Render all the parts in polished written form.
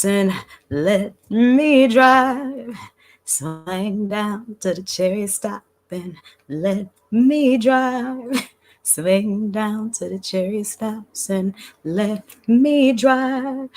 and let me drive. Swing down to the cherry stop and let me drive. Swing down to the cherry stops and let me drive.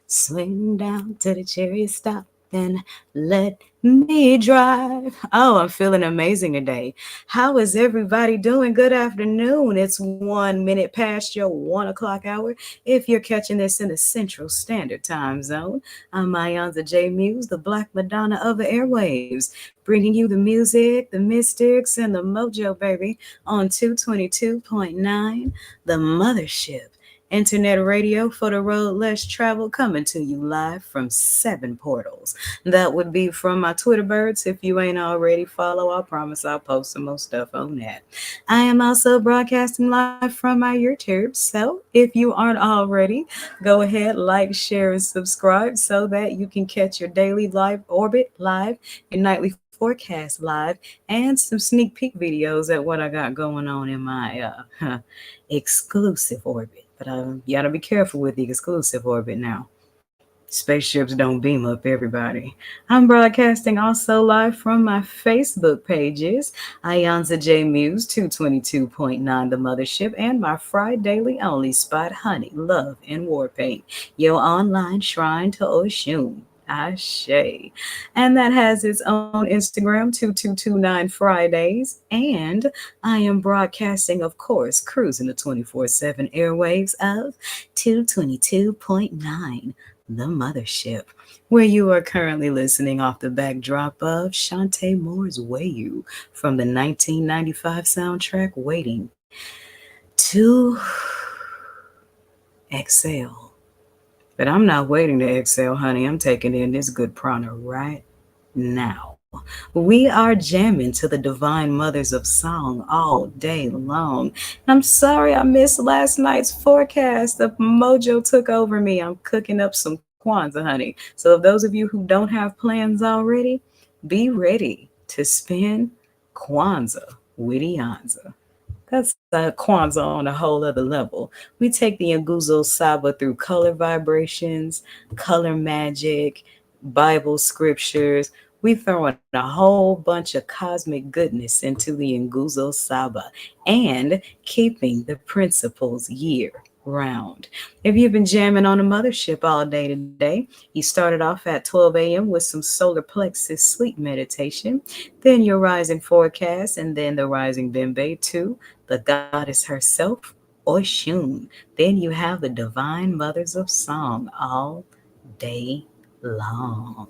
Swing down to the cherry stop and let me drive. Oh, I'm feeling amazing today. How is everybody doing? Good afternoon. It's 1 minute past your 1 o'clock hour. If you're catching this in the Central Standard Time Zone, I'm Ayanza J. Muse, the Black Madonna of the airwaves, bringing you the music, the mystics, and the mojo, baby, on 222.9, the Mothership. Internet radio for the road less traveled, coming to you live from 7 portals. That would be from my Twitter birds. If you ain't already follow, I promise I'll post some more stuff on that. I am also broadcasting live from my YouTube, so if you aren't already, go ahead, like, share, and subscribe so that you can catch your daily live orbit live, your nightly forecast live, and some sneak peek videos at what I got going on in my exclusive orbit. But you gotta be careful with the exclusive orbit now. Spaceships don't beam up everybody. I'm broadcasting also live from my Facebook pages, Ayanza J Muse 222.9 The Mothership, and my Fridaily only spot, Honey, Love, and War Paint, your online shrine to Osun. Ashe. And that has its own Instagram, 2229 Fridays. And I am broadcasting, of course, cruising the 24/7 airwaves of 222.9 the Mothership, where you are currently listening off the backdrop of Shantae Moore's Way You from the 1995 soundtrack Waiting to Exhale. But I'm not waiting to exhale, honey. I'm taking in this good prana right now. We are jamming to the divine mothers of song all day long. And I'm sorry I missed last night's forecast. The mojo took over me. I'm cooking up some Kwanzaa, honey. So if those of you who don't have plans already, be ready to spend Kwanzaa with Iyanza. That's Kwanzaa on a whole other level. We take the Nguzo Saba through color vibrations, color magic, Bible scriptures. We throwing a whole bunch of cosmic goodness into the Nguzo Saba and keeping the principles year round. If you've been jamming on a mothership all day today, you started off at 12 a.m. with some solar plexus sleep meditation, then your rising forecast, and then the rising Bembe too, the goddess herself, Oshun. Then you have the divine mothers of song all day long.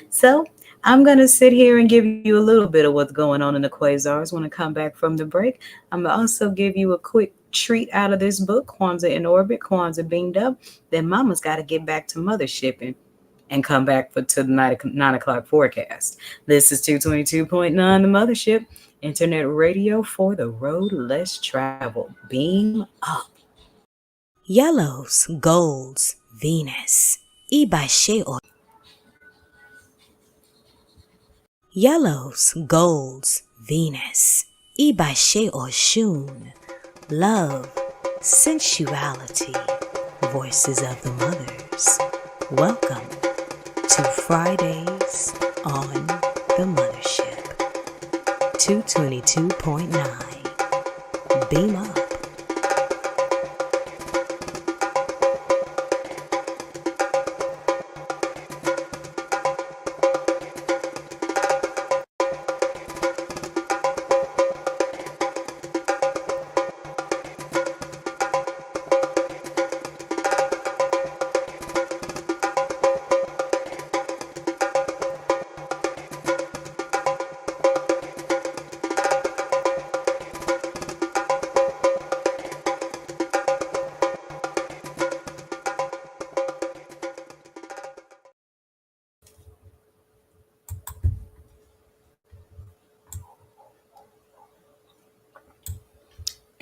So I'm going to sit here and give you a little bit of what's going on in the quasars when I come back from the break. I'm going to also give you a quick treat out of this book, Kwanzaa in Orbit, Kwanzaa Beamed Up. Then Mama's got to get back to mothershipping and come back to the 9 o'clock forecast. This is 222.9 The Mothership, internet radio for the road less traveled. Beam up. Yellows, golds, Venus. Ibashe or Yellows, golds, Venus. Ibashe or Shun. Love, sensuality, voices of the mothers. Welcome to Fridays on the Mothership. 222.9. Beam up.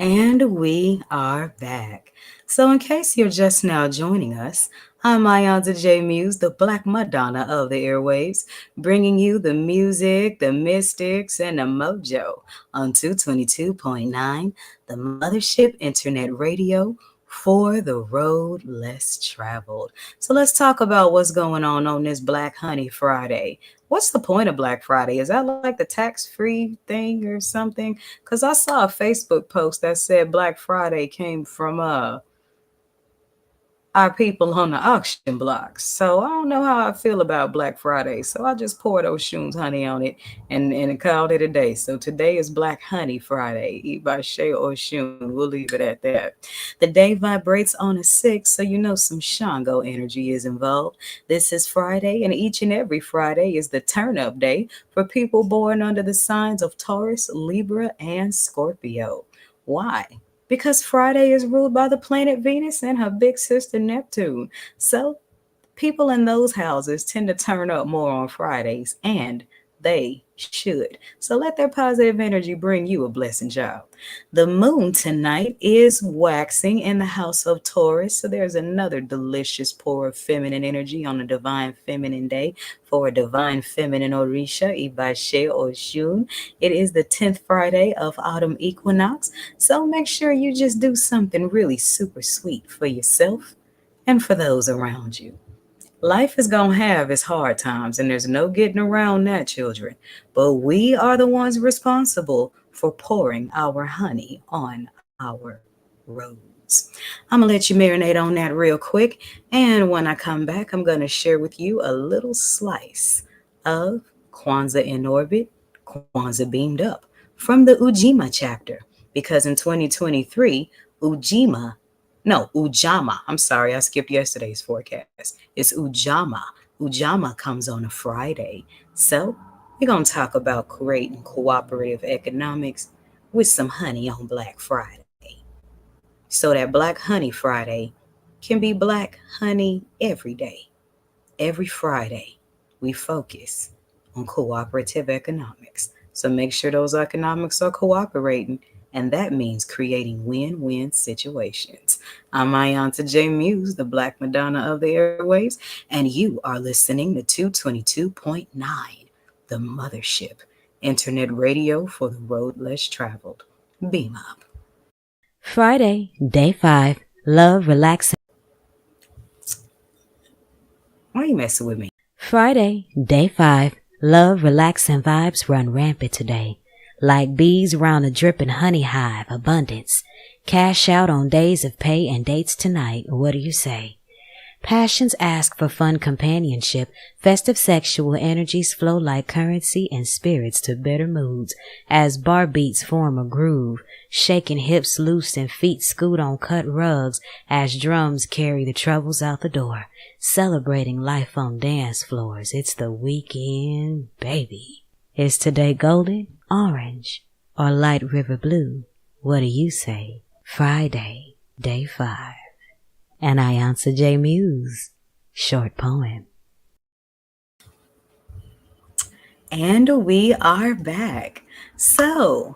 And we are back. So, in case you're just now joining us, I'm Ayanza J Muse, the Black Madonna of the airwaves, bringing you the music, the mystics, and the mojo on 222.9, the Mothership Internet Radio for the road less traveled. So let's talk about what's going on this Black Honey Friday. What's the point of Black Friday? Is that like the tax-free thing or something? Because I saw a Facebook post that said Black Friday came from our people on the auction blocks. So I don't know how I feel about Black Friday. So I just poured Oshun's honey on it and called it a day. So today is Black Honey Friday. Eat by Shay Oshun. We'll leave it at that. The day vibrates on a 6, so you know some Shango energy is involved. This is Friday, and each and every Friday is the turn up day for people born under the signs of Taurus, Libra, and Scorpio. Why? Because Friday is ruled by the planet Venus and her big sister Neptune. So people in those houses tend to turn up more on Fridays, and they should. So let their positive energy bring you a blessing job. The moon tonight is waxing in the house of Taurus, so there's another delicious pour of feminine energy on a divine feminine day for a divine feminine Orisha, Ibashe Oshun. It is the 10th Friday of autumn equinox, so make sure you just do something really super sweet for yourself and for those around you. Life is going to have its hard times, and there's no getting around that, children. But we are the ones responsible for pouring our honey on our roads. I'm going to let you marinate on that real quick. And when I come back, I'm going to share with you a little slice of Kwanzaa in orbit, Kwanzaa beamed up from the Ujima chapter. Because in 2023, Ujima Ujama. I'm sorry, I skipped yesterday's forecast. It's Ujama. Ujama comes on a Friday. So we're going to talk about creating cooperative economics with some honey on Black Friday. So that Black Honey Friday can be Black honey every day. Every Friday, we focus on cooperative economics. So make sure those economics are cooperating, and that means creating win win situations. I'm Ayanta J. Muse, the Black Madonna of the airwaves, and you are listening to 222.9, the Mothership, internet radio for the road less traveled. Beam up. Friday, day 5, love, relax. Why are you messing with me? Friday, day 5, love, relax, and vibes run rampant today. Like bees round a dripping honey hive, abundance. Cash out on days of pay and dates tonight, what do you say? Passions ask for fun companionship, festive sexual energies flow like currency and spirits to better moods as bar beats form a groove, shaking hips loose and feet scoot on cut rugs as drums carry the troubles out the door, celebrating life on dance floors. It's the weekend, baby. Is today golden, orange, or light river blue? What do you say? Friday, day 5. And I answer J. Muse. Short poem. And we are back. So,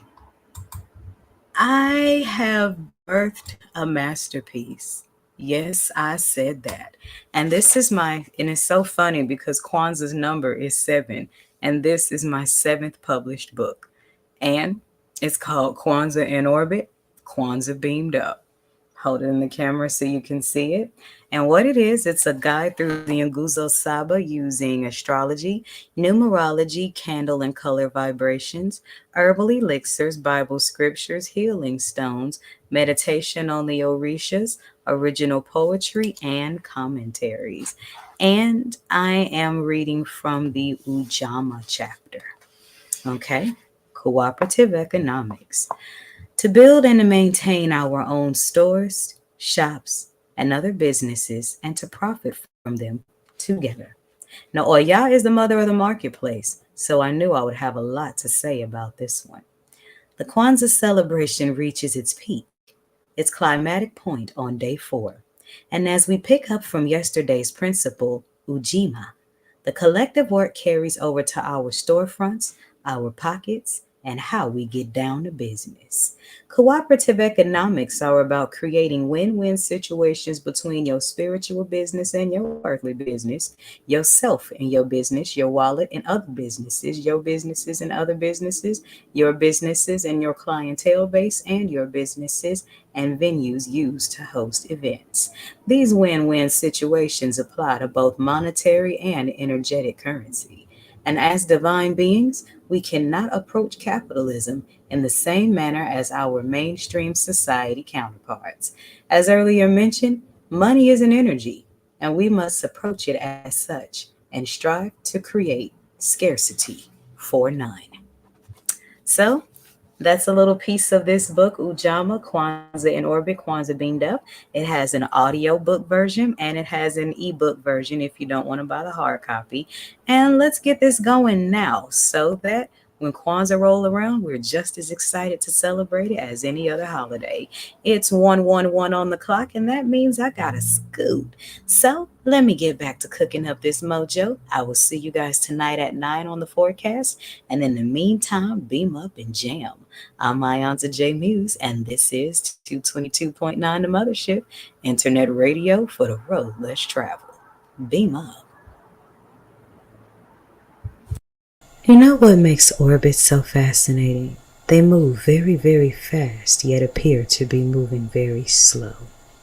I have birthed a masterpiece. Yes, I said that. And this is and it's so funny because Kwanzaa's number is 7, and this is my 7th published book. And it's called Kwanzaa in Orbit, Kwanzaa Beamed Up. Hold it in the camera so you can see it. And what it is, it's a guide through the Nguzo Saba using astrology, numerology, candle and color vibrations, herbal elixirs, Bible scriptures, healing stones, meditation on the Orishas, original poetry, and commentaries. And I am reading from the Ujama chapter. Okay? Cooperative economics. To build and to maintain our own stores, shops, and other businesses, and to profit from them together. Now, Oya is the mother of the marketplace, so I knew I would have a lot to say about this one. The Kwanzaa celebration reaches its peak, its climatic point on day 4. And as we pick up from yesterday's principle, Ujima, the collective work carries over to our storefronts, our pockets, and how we get down to business. Cooperative economics are about creating win-win situations between your spiritual business and your earthly business, yourself and your business, your wallet and other businesses, your businesses and other businesses, your businesses and your clientele base, and your businesses and venues used to host events. These win win situations apply to both monetary and energetic currency. And as divine beings, we cannot approach capitalism in the same manner as our mainstream society counterparts. As earlier mentioned, money is an energy, and we must approach it as such and strive to create scarcity for none. So, that's a little piece of this book, Ujama, Kwanzaa in Orbit, Kwanzaa Beamed Up. It has an audio book version and it has an ebook version if you don't want to buy the hard copy. And let's get this going now so that when Kwanzaa roll around, we're just as excited to celebrate it as any other holiday. It's 111 on the clock, and that means I got to scoot. So let me get back to cooking up this mojo. I will see you guys tonight at 9 on the forecast. And in the meantime, beam up and jam. I'm my Auntie J Muse, and this is 222.9 The Mothership, internet radio for the road less traveled. Beam up. You know what makes orbits so fascinating? They move very, very fast, yet appear to be moving very slow.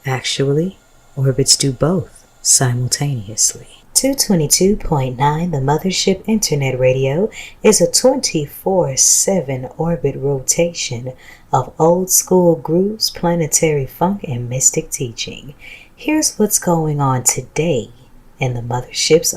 Actually, orbits do both simultaneously. 222.9 The Mothership Internet Radio is a 24/7 orbit rotation of old school grooves, planetary funk, and mystic teaching. Here's what's going on today in the Mothership's